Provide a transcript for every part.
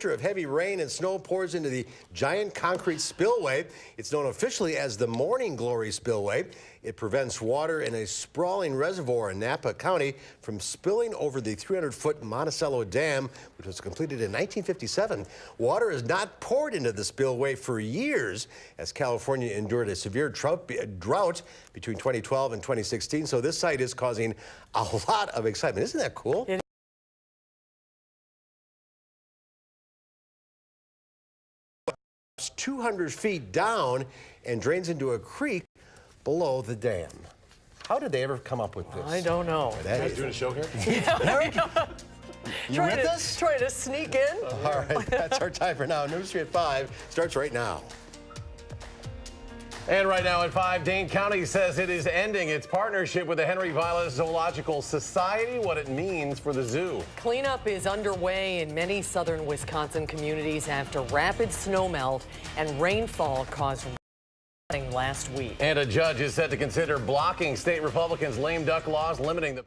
after of heavy rain and snow pours into the giant concrete spillway. It's known officially as the Morning Glory Spillway. It prevents water in a sprawling reservoir in Napa County from spilling over the 300-foot Monticello Dam, which was completed in 1957. Water is not poured into the spillway for years, as California endured a severe drought between 2012 and 2016. So this site is causing a lot of excitement. Isn't that cool? 200 feet down and drains into a creek below the dam. How did they ever come up with this? I don't know. Are you doing a show here? Yeah. You with us? Trying to sneak in. All right, that's our time for now. News 3 at 5 starts right now. And right now at 5, Dane County says it is ending its partnership with the Henry Vilas Zoological Society, what it means for the zoo. Cleanup is underway in many southern Wisconsin communities after rapid snowmelt and rainfall caused flooding last week. And a judge is set to consider blocking state Republicans' lame duck laws limiting the...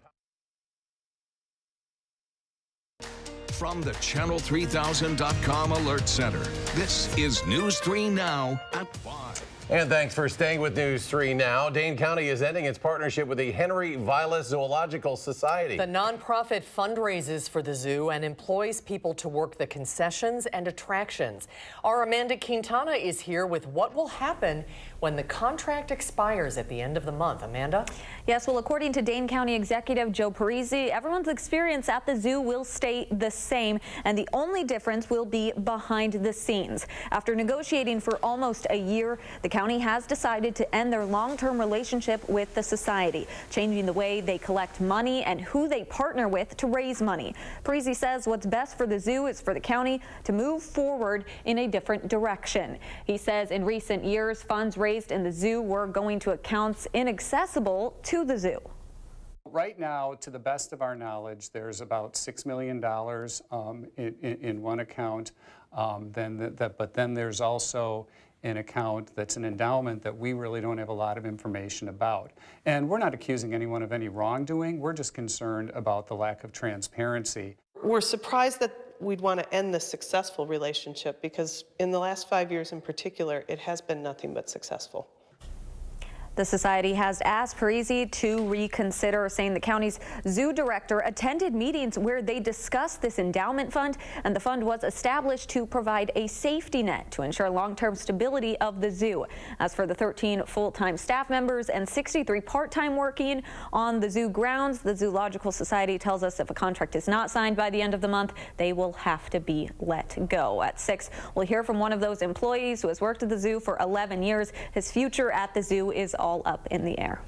From the Channel3000.com Alert Center, this is News 3 Now at 5. And thanks for staying with News 3 Now. Dane County is ending its partnership with the Henry Vilas Zoological Society. The nonprofit fundraises for the zoo and employs people to work the concessions and attractions. Our Amanda Quintana is here with what will happen when the contract expires at the end of the month. Amanda? Yes, well, according to Dane County Executive Joe Parisi, everyone's experience at the zoo will stay the same, and the only difference will be behind the scenes. After negotiating for almost a year, the county has decided to end their long-term relationship with the society, changing the way they collect money and who they partner with to raise money. Parisi says what's best for the zoo is for the county to move forward in a different direction. He says in recent years, funds raised in the zoo were going to accounts inaccessible to the zoo. Right now, to the best of our knowledge, there's about $6 million in one account. But then there's also an account that's an endowment that we really don't have a lot of information about. And we're not accusing anyone of any wrongdoing. We're just concerned about the lack of transparency. We're surprised that we'd want to end this successful relationship because in the last 5 years in particular, it has been nothing but successful. The society has asked Parisi to reconsider, saying the county's zoo director attended meetings where they discussed this endowment fund, and the fund was established to provide a safety net to ensure long-term stability of the zoo. As for the 13 full-time staff members and 63 part-time working on the zoo grounds, the Zoological Society tells us if a contract is not signed by the end of the month, they will have to be let go. At 6, we'll hear from one of those employees who has worked at the zoo for 11 years. His future at the zoo is all up in the air.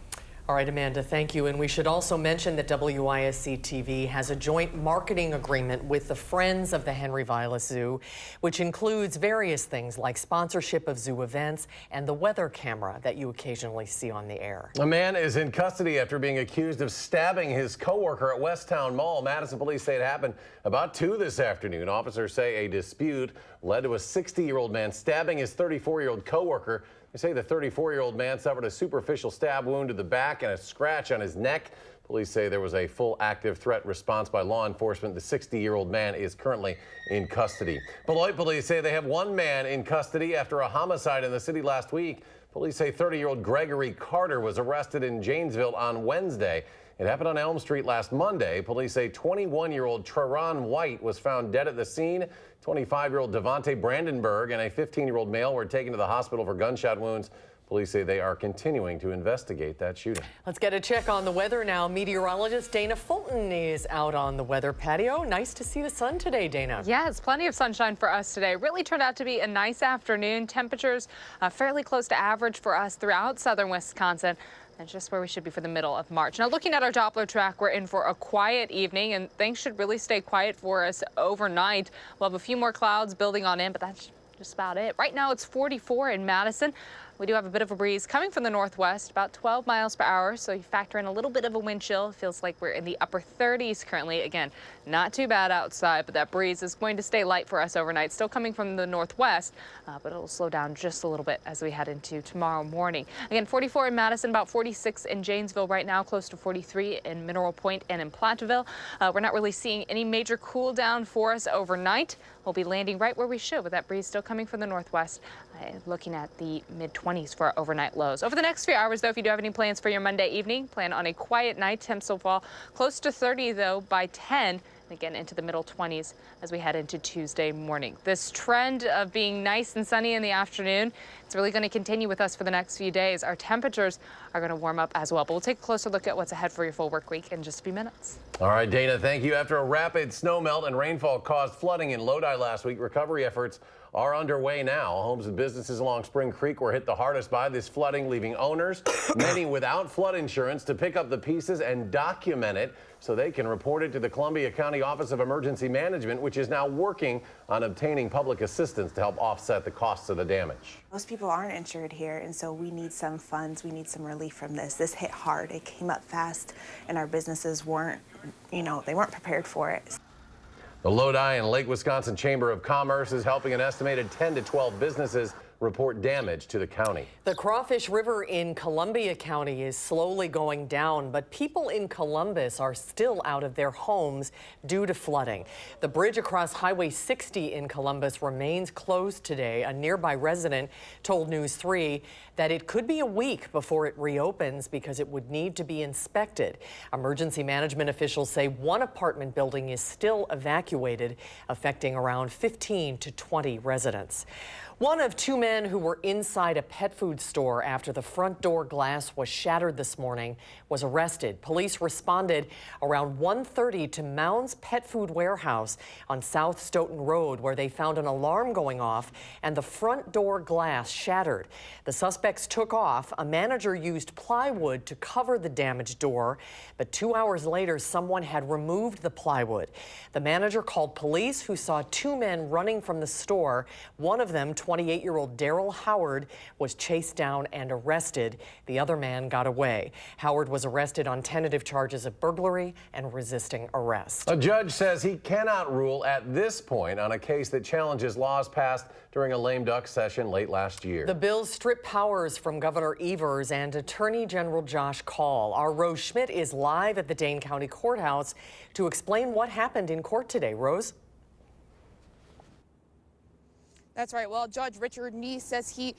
All right, Amanda, thank you. And we should also mention that WISC-TV has a joint marketing agreement with the Friends of the Henry Vilas Zoo, which includes various things like sponsorship of zoo events and the weather camera that you occasionally see on the air. A man is in custody after being accused of stabbing his coworker at Westtown Mall. Madison police say it happened about 2 this afternoon. Officers say a dispute led to a 60-year-old man stabbing his 34-year-old coworker. They say the 34-year-old man suffered a superficial stab wound to the back and a scratch on his neck. Police say there was a full active threat response by law enforcement. The 60-year-old man is currently in custody. Beloit police say they have 1 man in custody after a homicide in the city last week. Police say 30-year-old Gregory Carter was arrested in Janesville on Wednesday. It happened on Elm Street last Monday. Police say 21-year-old Treron White was found dead at the scene. 25-year-old Devontae Brandenburg and a 15-year-old male were taken to the hospital for gunshot wounds. Police say they are continuing to investigate that shooting. Let's get a check on the weather now. Meteorologist Dana Fulton is out on the weather patio. Nice to see the sun today, Dana. Yes, plenty of sunshine for us today. Really turned out to be a nice afternoon. Temperatures fairly close to average for us throughout southern Wisconsin. That's just where we should be for the middle of March. Now, looking at our Doppler track, we're in for a quiet evening, and things should really stay quiet for us overnight. We'll have a few more clouds building on in, but that's just about it. Right now, it's 44 in Madison. We do have a bit of a breeze coming from the northwest, about 12 miles per hour. So you factor in a little bit of a wind chill. It feels like we're in the upper 30s currently. Again, not too bad outside, but that breeze is going to stay light for us overnight. Still coming from the northwest, but it'll slow down just a little bit as we head into tomorrow morning. Again, 44 in Madison, about 46 in Janesville right now, close to 43 in Mineral Point and in Platteville. We're not really seeing any major cool down for us overnight. We'll be landing right where we should with that breeze still coming from the northwest, looking at the mid-20s for our overnight lows. Over the next few hours, though, if you do have any plans for your Monday evening, plan on a quiet night. Temps will fall close to 30, though, by 10. Again, into the middle 20s as we head into Tuesday morning. This trend of being nice and sunny in the afternoon, it's really going to continue with us for the next few days. Our temperatures are going to warm up as well, but we'll take a closer look at what's ahead for your full work week in just a few minutes. All right, Dana, thank you. After a rapid snowmelt and rainfall caused flooding in Lodi last week, recovery efforts are underway now. Homes and businesses along Spring Creek were hit the hardest by this flooding, leaving owners, many without flood insurance, to pick up the pieces and document it so they can report it to the Columbia County Office of Emergency Management, which is now working on obtaining public assistance to help offset the costs of the damage. Most people aren't insured here, and so we need some funds. We need some relief from this. This hit hard. It came up fast, and our businesses weren't, they weren't prepared for it. The Lodi and Lake Wisconsin Chamber of Commerce is helping an estimated 10 to 12 businesses report damage to the county. The Crawfish River in Columbia County is slowly going down, but people in Columbus are still out of their homes due to flooding. The bridge across Highway 60 in Columbus remains closed today. A nearby resident told News 3 that it could be a week before it reopens because it would need to be inspected. Emergency management officials say one apartment building is still evacuated, affecting around 15 to 20 residents. One of two men who were inside a pet food store after the front door glass was shattered this morning was arrested. Police responded around 1:30 to Mound's Pet Food Warehouse on South Stoughton Road, where they found an alarm going off and the front door glass shattered. The suspects took off. A manager used plywood to cover the damaged door, but 2 hours later, someone had removed the plywood. The manager called police, who saw two men running from the store. One of them, 28-year-old Daryl Howard, was chased down and arrested. The other man got away. Howard was arrested on tentative charges of burglary and resisting arrest. A judge says he cannot rule at this point on a case that challenges laws passed during a lame duck session late last year. The bills strip powers from Governor Evers and Attorney General Josh Kaul. Our Rose Schmidt is live at the Dane County Courthouse to explain what happened in court today. Rose? That's right. Well, Judge Richard Neese says he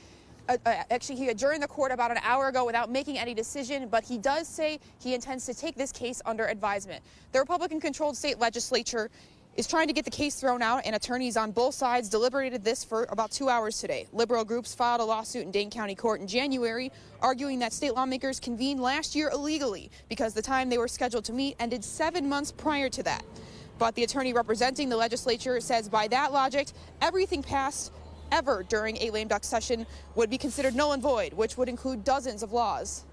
adjourned the court about an hour ago without making any decision, but he does say he intends to take this case under advisement. The Republican-controlled state legislature is trying to get the case thrown out, and attorneys on both sides deliberated this for about 2 hours today. Liberal groups filed a lawsuit in Dane County Court in January, arguing that state lawmakers convened last year illegally because the time they were scheduled to meet ended 7 months prior to that. But the attorney representing the legislature says by that logic, everything passed ever during a lame duck session would be considered null and void, which would include dozens of laws.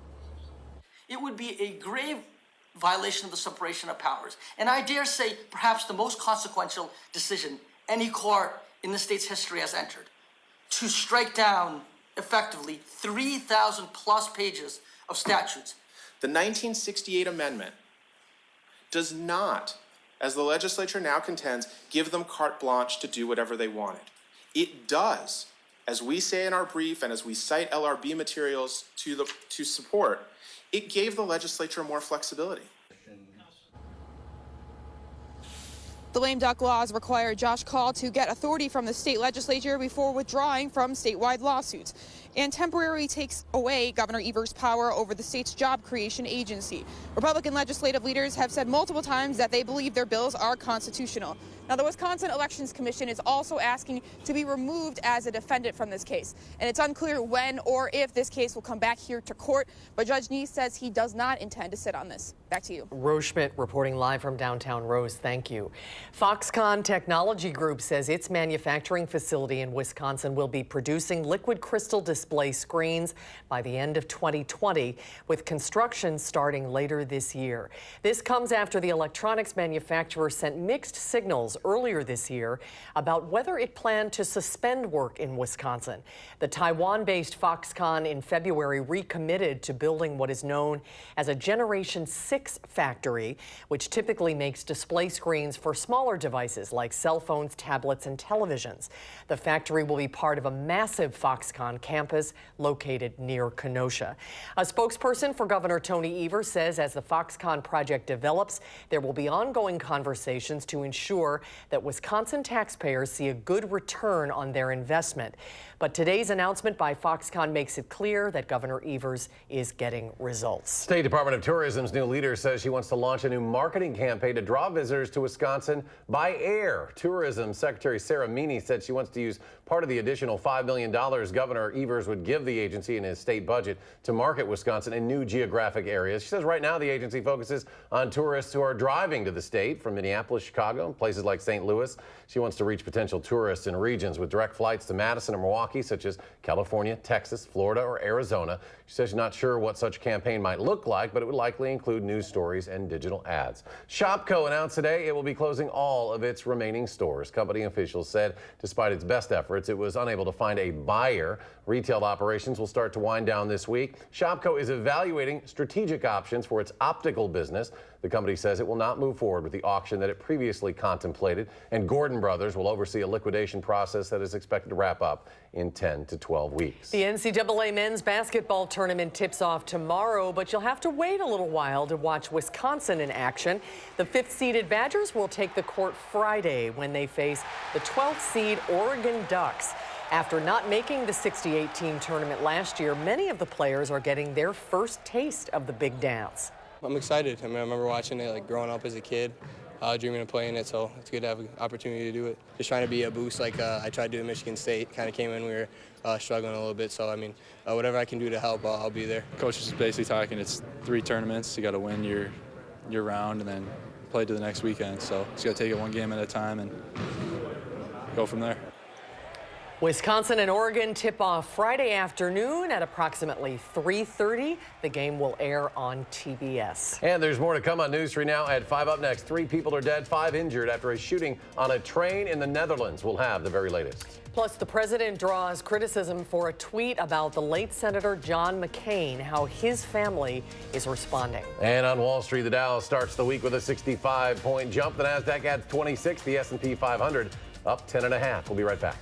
It would be a grave violation of the separation of powers, and I dare say perhaps the most consequential decision any court in the state's history has entered, to strike down effectively 3,000 plus pages of statutes. The 1968 amendment does not, as the legislature now contends, give them carte blanche to do whatever they wanted. It does, as we say in our brief and as we cite LRB materials to support, it gave the legislature more flexibility. The lame duck laws require Josh Kaul to get authority from the state legislature before withdrawing from statewide lawsuits, and temporarily takes away Governor Evers' power over the state's job creation agency. Republican legislative leaders have said multiple times that they believe their bills are constitutional. Now, the Wisconsin Elections Commission is also asking to be removed as a defendant from this case, and it's unclear when or if this case will come back here to court, but Judge Neese says he does not intend to sit on this. Back to you. Rose Schmidt reporting live from downtown. Rose, thank you. Foxconn Technology Group says its manufacturing facility in Wisconsin will be producing liquid crystal display screens by the end of 2020, with construction starting later this year. This comes after the electronics manufacturer sent mixed signals officials earlier this year about whether it planned to suspend work in Wisconsin. The Taiwan-based Foxconn in February recommitted to building what is known as a Generation 6 factory, which typically makes display screens for smaller devices like cell phones, tablets, and televisions. The factory will be part of a massive Foxconn campus located near Kenosha. A spokesperson for Governor Tony Evers says as the Foxconn project develops, there will be ongoing conversations to ensure that Wisconsin taxpayers see a good return on their investment. But today's announcement by Foxconn makes it clear that Governor Evers is getting results. State Department of Tourism's new leader says she wants to launch a new marketing campaign to draw visitors to Wisconsin by air. Tourism Secretary Sarah Meany said she wants to use part of the additional $5 million Governor Evers would give the agency in his state budget to market Wisconsin in new geographic areas. She says right now the agency focuses on tourists who are driving to the state from Minneapolis, Chicago, and places like St. Louis. She wants to reach potential tourists in regions with direct flights to Madison or Milwaukee, such as California, Texas, Florida, or Arizona. She says she's not sure what such a campaign might look like, but it would likely include news stories and digital ads. Shopko announced today it will be closing all of its remaining stores. Company officials said despite its best efforts, it was unable to find a buyer. Retail operations will start to wind down this week. Shopko is evaluating strategic options for its optical business. The company says it will not move forward with the auction that it previously contemplated, and Gordon Brothers will oversee a liquidation process that is expected to wrap up in 10 to 12 weeks. The NCAA men's basketball tournament tips off tomorrow, but you'll have to wait a little while to watch Wisconsin in action. The 5th-seeded Badgers will take the court Friday when they face the 12th-seed Oregon Ducks. After not making the 68-team tournament last year, many of the players are getting their first taste of the big dance. I'm excited. I remember watching it like growing up as a kid, dreaming of playing it, so it's good to have an opportunity to do it. Just trying to be a boost like I tried to do at Michigan State. Kind of came in, we were struggling a little bit, so whatever I can do to help, I'll be there. Coach is basically talking, it's 3 tournaments. You got to win your round and then play to the next weekend, so just got to take it one game at a time and go from there. Wisconsin and Oregon tip off Friday afternoon at approximately 3:30. The game will air on TBS. And there's more to come on News 3 Now at 5 up next. 3 people are dead, 5 injured after a shooting on a train in the Netherlands. We'll have the very latest. Plus, the president draws criticism for a tweet about the late Senator John McCain, how his family is responding. And on Wall Street, the Dow starts the week with a 65-point jump. The Nasdaq adds 26. The S&P 500 up 10.5. We'll be right back.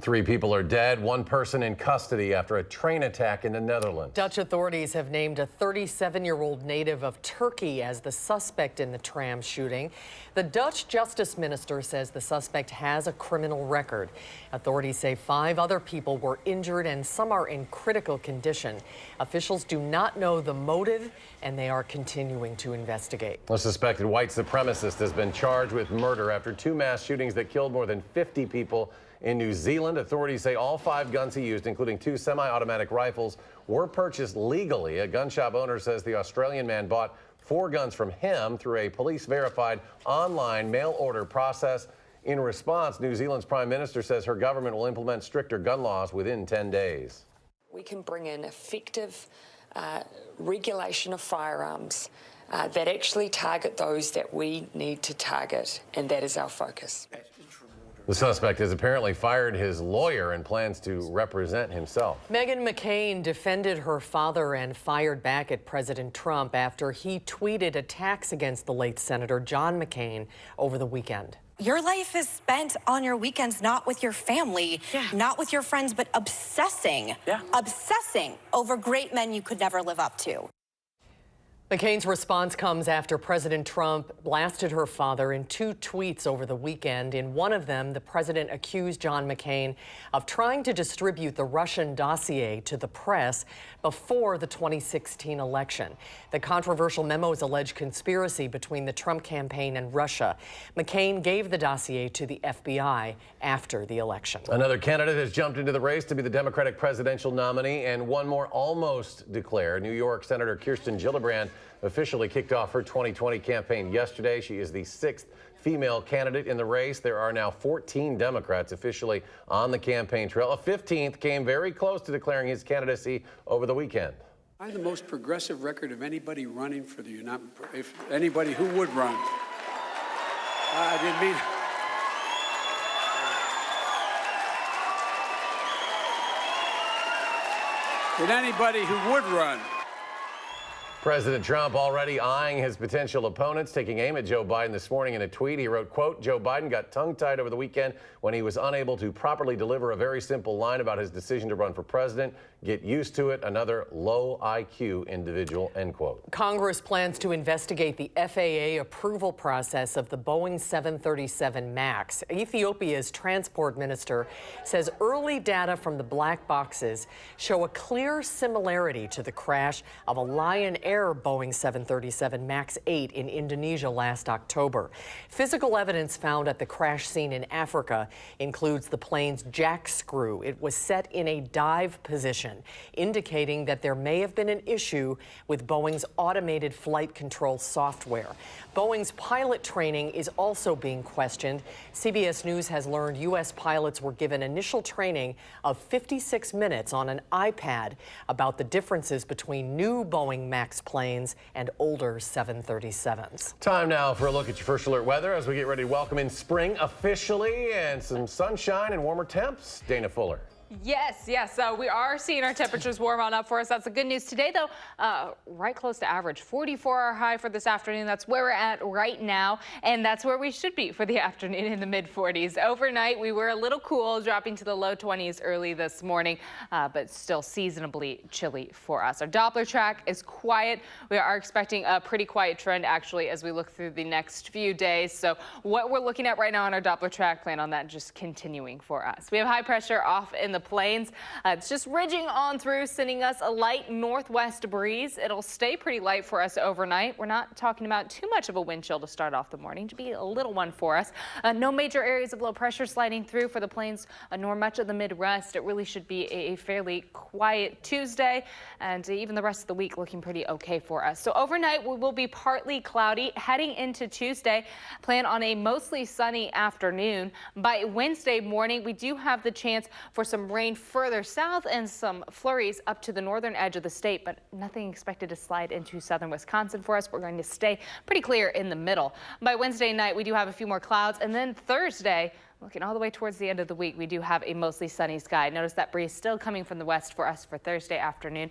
3 people are dead, 1 person in custody after a train attack in the Netherlands. Dutch authorities have named a 37-year-old native of Turkey as the suspect in the tram shooting. The Dutch justice minister says the suspect has a criminal record. Authorities say 5 other people were injured and some are in critical condition. Officials do not know the motive and they are continuing to investigate. A suspected white supremacist has been charged with murder after 2 mass shootings that killed more than 50 people in New Zealand. Authorities say all 5 guns he used, including 2 semi-automatic rifles, were purchased legally. A gun shop owner says the Australian man bought 4 guns from him through a police-verified online mail-order process. In response, New Zealand's Prime Minister says her government will implement stricter gun laws within 10 days. We can bring in effective regulation of firearms that actually target those that we need to target, and that is our focus. The suspect has apparently fired his lawyer and plans to represent himself. Meghan McCain defended her father and fired back at President Trump after he tweeted attacks against the late Senator John McCain over the weekend. Your life is spent on your weekends, not with your family, not with your friends, but obsessing over great men you could never live up to. McCain's response comes after President Trump blasted her father in 2 tweets over the weekend. In one of them, the president accused John McCain of trying to distribute the Russian dossier to the press before the 2016 election. The controversial memos allege conspiracy between the Trump campaign and Russia. McCain gave the dossier to the FBI after the election. Another candidate has jumped into the race to be the Democratic presidential nominee, and one more almost declared. New York Senator Kirsten Gillibrand officially kicked off her 2020 campaign yesterday. She is the 6th female candidate in the race. There are now 14 Democrats officially on the campaign trail. A 15th came very close to declaring his candidacy over the weekend. I have the most progressive record of anybody running for the if anybody who would run. I didn't mean. Did anybody who would run. President Trump already eyeing his potential opponents, taking aim at Joe Biden this morning. In a tweet, he wrote, quote, "Joe Biden got tongue-tied over the weekend when he was unable to properly deliver a very simple line about his decision to run for president. Get used to it. Another low IQ individual," end quote. Congress plans to investigate the FAA approval process of the Boeing 737 MAX. Ethiopia's transport minister says early data from the black boxes show a clear similarity to the crash of a Lion Air Boeing 737 MAX 8 in Indonesia last October. Physical evidence found at the crash scene in Africa includes the plane's jack screw. It was set in a dive position, indicating that there may have been an issue with Boeing's automated flight control software. Boeing's pilot training is also being questioned. CBS News has learned U.S. pilots were given initial training of 56 minutes on an iPad about the differences between new Boeing MAX planes and older 737s. Time now for a look at your First Alert weather as we get ready to welcome in spring officially and some sunshine and warmer temps. Dana Fuller. Yes. So we are seeing our temperatures warm on up for us. That's the good news. Today, though, right close to average. 44 our high for this afternoon. That's where we're at right now, and that's where we should be for the afternoon in the mid-40s. Overnight, we were a little cool, dropping to the low 20s early this morning, but still seasonably chilly for us. Our Doppler track is quiet. We are expecting a pretty quiet trend, actually, as we look through the next few days. So what we're looking at right now on our Doppler track, plan on that just continuing for us. We have high pressure off in the plains. It's just ridging on through, sending us a light northwest breeze. It'll stay pretty light for us overnight. We're not talking about too much of a wind chill to start off the morning, to be a little one for us. No major areas of low pressure sliding through for the plains, nor much of the Midwest. It really should be a fairly quiet Tuesday, and even the rest of the week looking pretty okay for us. So overnight, we will be partly cloudy. Heading into Tuesday, plan on a mostly sunny afternoon. By Wednesday morning, we do have the chance for some rain further south and some flurries up to the northern edge of the state, but nothing expected to slide into southern Wisconsin for us. We're going to stay pretty clear in the middle. By Wednesday night, we do have a few more clouds, and then Thursday, Looking all the way towards the end of the week, we do have a mostly sunny sky. Notice that breeze still coming from the west for us for Thursday afternoon.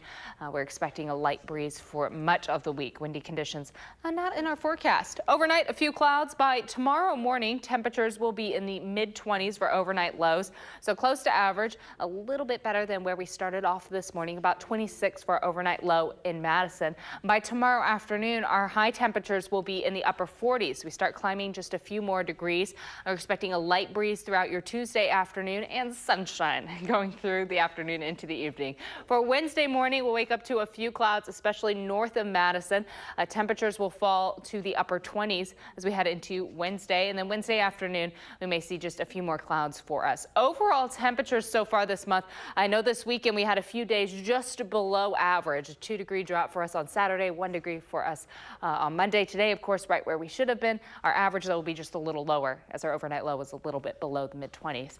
We're expecting a light breeze for much of the week. Windy conditions not in our forecast. Overnight, a few clouds. By tomorrow morning, temperatures will be in the mid-20s for overnight lows, so close to average, a little bit better than where we started off this morning, about 26 for our overnight low in Madison. By tomorrow afternoon, our high temperatures will be in the upper 40s. We start climbing just a few more degrees. We're expecting a light breeze throughout your Tuesday afternoon and sunshine going through the afternoon into the evening. For Wednesday morning, we'll wake up to a few clouds, especially north of Madison. Temperatures will fall to the upper 20s as we head into Wednesday, and then Wednesday afternoon, we may see just a few more clouds for us. Overall temperatures so far this month, I know this weekend we had a few days just below average. A 2-degree drop for us on Saturday, 1 degree for us on Monday. Today, of course, right where we should have been. Our average, though, will be just a little lower as our overnight low was a little bit below the mid-20s.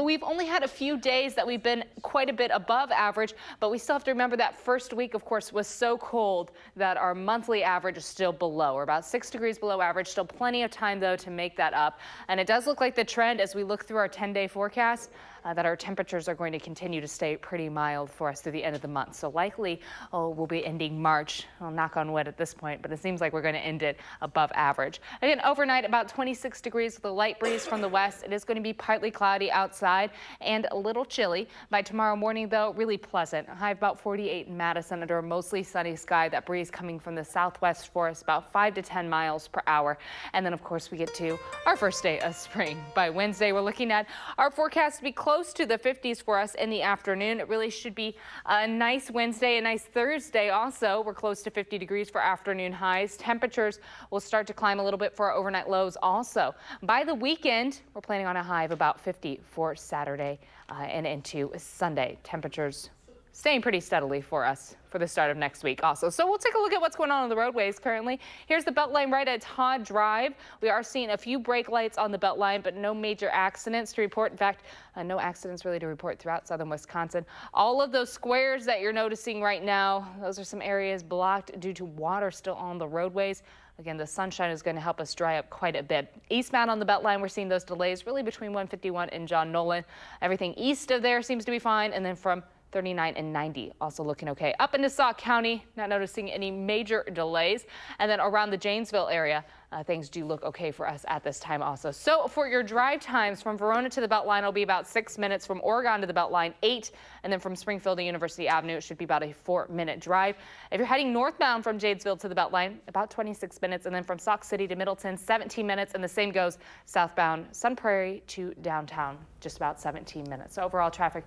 We've only had a few days that we've been quite a bit above average, but we still have to remember that first week, of course, was so cold that our monthly average is still below. We're about 6 degrees below average. Still plenty of time, though, to make that up. And it does look like the trend as we look through our 10-day forecast that our temperatures are going to continue to stay pretty mild for us through the end of the month. So likely we'll be ending March, I'll knock on wood at this point, but it seems like we're going to end it above average. Again, overnight about 26 degrees with a light breeze from the west. It is going to be partly cloudy outside and a little chilly. By tomorrow morning, though, really pleasant. A high of about 48 in Madison under a mostly sunny sky. That breeze coming from the southwest for us about 5 to 10 miles per hour. And then, of course, we get to our first day of spring. By Wednesday, we're looking at our forecast to be close to the 50s for us in the afternoon. It really should be a nice Wednesday, a nice Thursday also. We're close to 50 degrees for afternoon highs. Temperatures will start to climb a little bit for our overnight lows also. By the weekend, we're planning on a high of about 50 for Saturday and into Sunday. Temperatures staying pretty steadily for us for the start of next week also. So we'll take a look at what's going on the roadways currently. Here's the Beltline right at Todd Drive. We are seeing a few brake lights on the Beltline, but no major accidents to report. In fact, no accidents really to report throughout southern Wisconsin. All of those squares that you're noticing right now, those are some areas blocked due to water still on the roadways. Again, the sunshine is going to help us dry up quite a bit. Eastbound on the Beltline, we're seeing those delays really between 151 and John Nolan. Everything east of there seems to be fine, and then from 39 and 90 also looking okay. Up into Sauk County, not noticing any major delays. And then around the Janesville area, things do look okay for us at this time also. So for your drive times from Verona to the Beltline, it'll be about 6 minutes. From Oregon to the Beltline, 8. And then from Springfield to University Avenue, it should be about a 4-minute drive. If you're heading northbound from Janesville to the Beltline, about 26 minutes. And then from Sauk City to Middleton, 17 minutes. And the same goes southbound Sun Prairie to downtown, just about 17 minutes. So overall traffic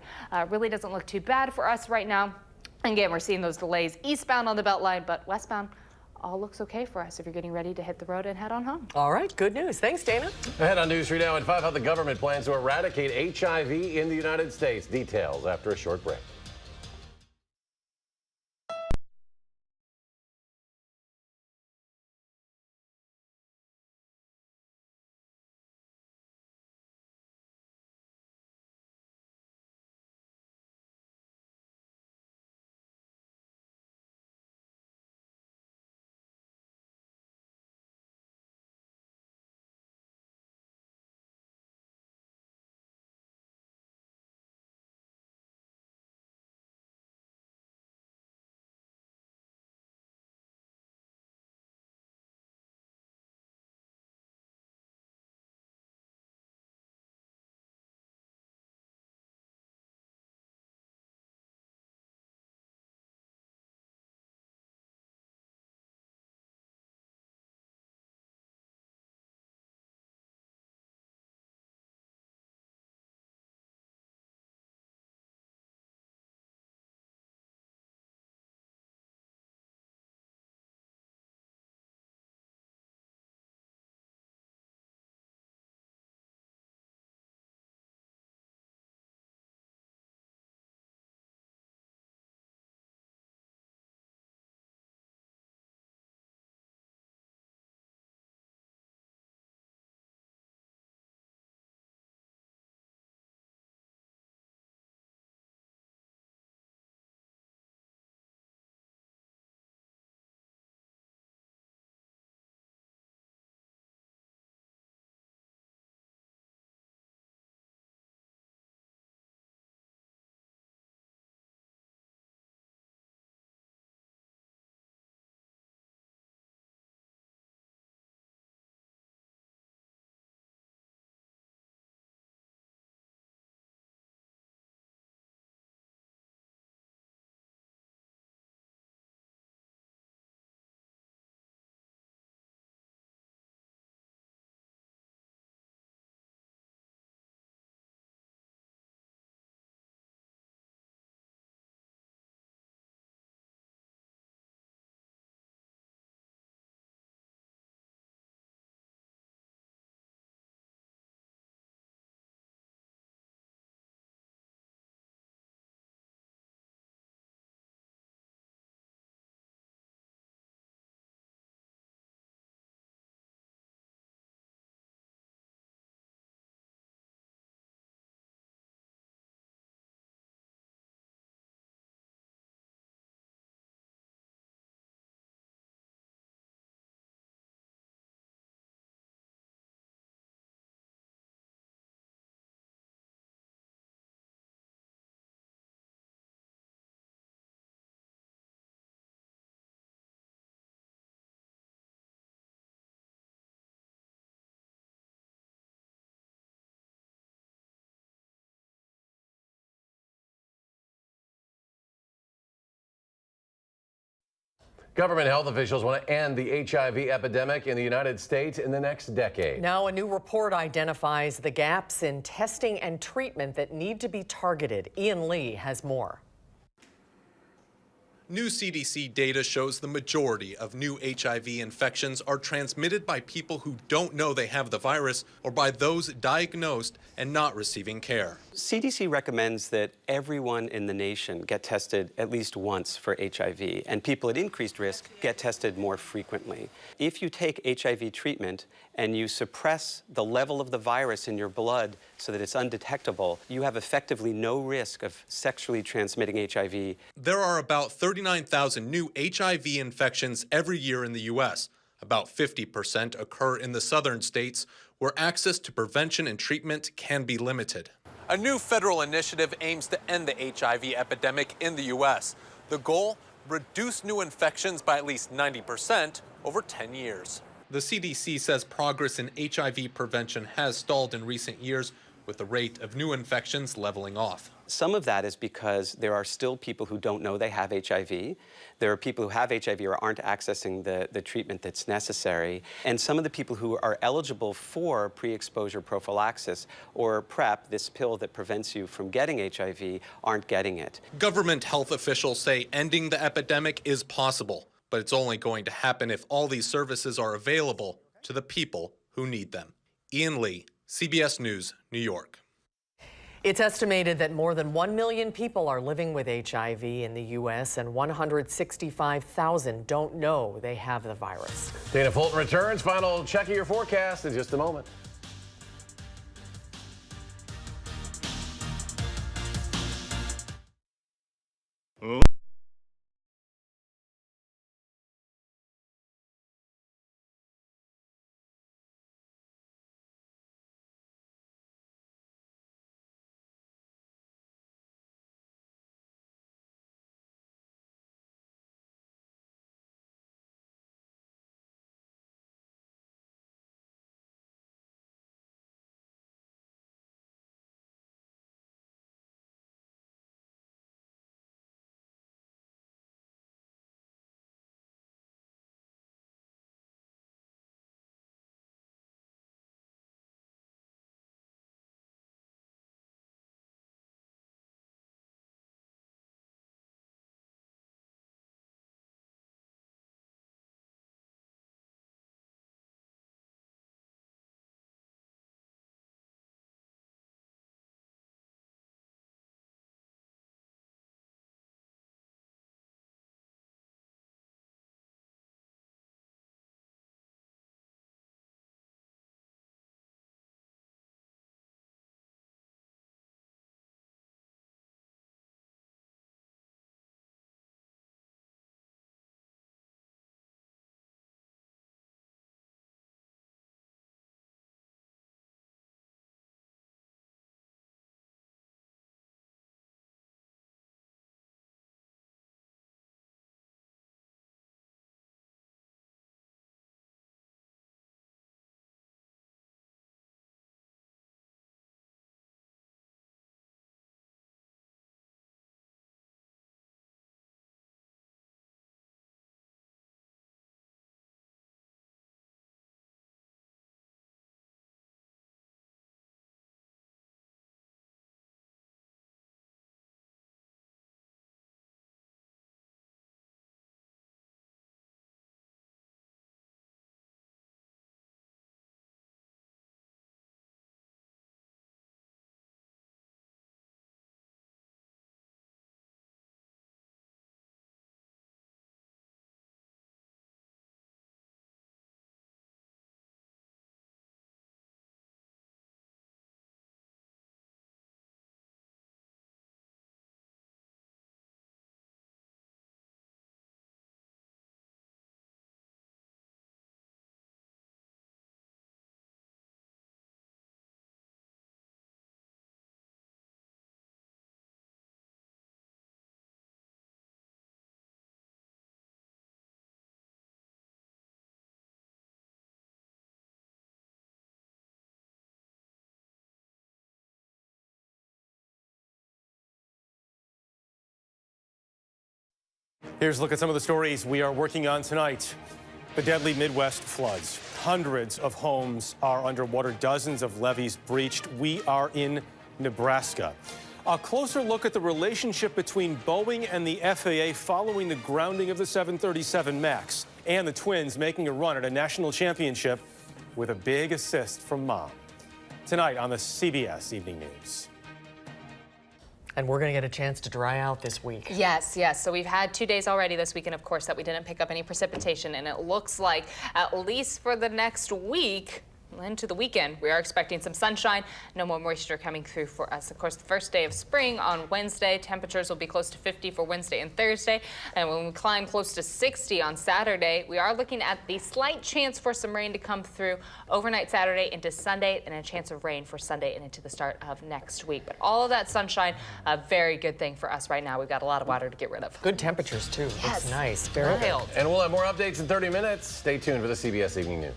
really doesn't look too bad for us right now. Again, we're seeing those delays eastbound on the Beltline, but westbound all looks okay for us if you're getting ready to hit the road and head on home. All right, good news. Thanks, Dana. Ahead on News 3 Now at 5, how the government plans to eradicate HIV in the United States. Details after a short break. Government health officials want to end the HIV epidemic in the United States in the next decade. Now, a new report identifies the gaps in testing and treatment that need to be targeted. Ian Lee has more. New CDC data shows the majority of new HIV infections are transmitted by people who don't know they have the virus or by those diagnosed and not receiving care. CDC recommends that everyone in the nation get tested at least once for HIV, and people at increased risk get tested more frequently. If you take HIV treatment and you suppress the level of the virus in your blood so that it's undetectable, you have effectively no risk of sexually transmitting HIV. There are about 39,000 new HIV infections every year in the U.S. About 50% occur in the southern states, where access to prevention and treatment can be limited. A new federal initiative aims to end the HIV epidemic in the U.S. The goal? Reduce new infections by at least 90% over 10 years. The CDC says progress in HIV prevention has stalled in recent years, with the rate of new infections leveling off. Some of that is because there are still people who don't know they have HIV. There are people who have HIV or aren't accessing the treatment that's necessary. And some of the people who are eligible for pre-exposure prophylaxis or PrEP, this pill that prevents you from getting HIV, aren't getting it. Government health officials say ending the epidemic is possible, but it's only going to happen if all these services are available to the people who need them. Ian Lee, CBS News, New York. It's estimated that more than 1 million people are living with HIV in the U.S. and 165,000 don't know they have the virus. Dana Fulton returns. Final check of your forecast in just a moment. Here's a look at some of the stories we are working on tonight. The deadly Midwest floods. Hundreds of homes are underwater, dozens of levees breached. We are in Nebraska. A closer look at the relationship between Boeing and the FAA following the grounding of the 737 MAX, and the Twins making a run at a national championship with a big assist from Mom. Tonight on the CBS Evening News. And we're going to get a chance to dry out this week. Yes, yes. So we've had 2 days already this weekend, of course, that we didn't pick up any precipitation. And it looks like, at least for the next week, into the weekend, we are expecting some sunshine, no more moisture coming through for us. Of course, the first day of spring on Wednesday, temperatures will be close to 50 for Wednesday and Thursday. And when we climb close to 60 on Saturday, we are looking at the slight chance for some rain to come through overnight Saturday into Sunday, and a chance of rain for Sunday and into the start of next week. But all of that sunshine, a very good thing for us right now. We've got a lot of water to get rid of. Good temperatures, too. Yes. Looks nice. Very wild. And we'll have more updates in 30 minutes. Stay tuned for the CBS Evening News.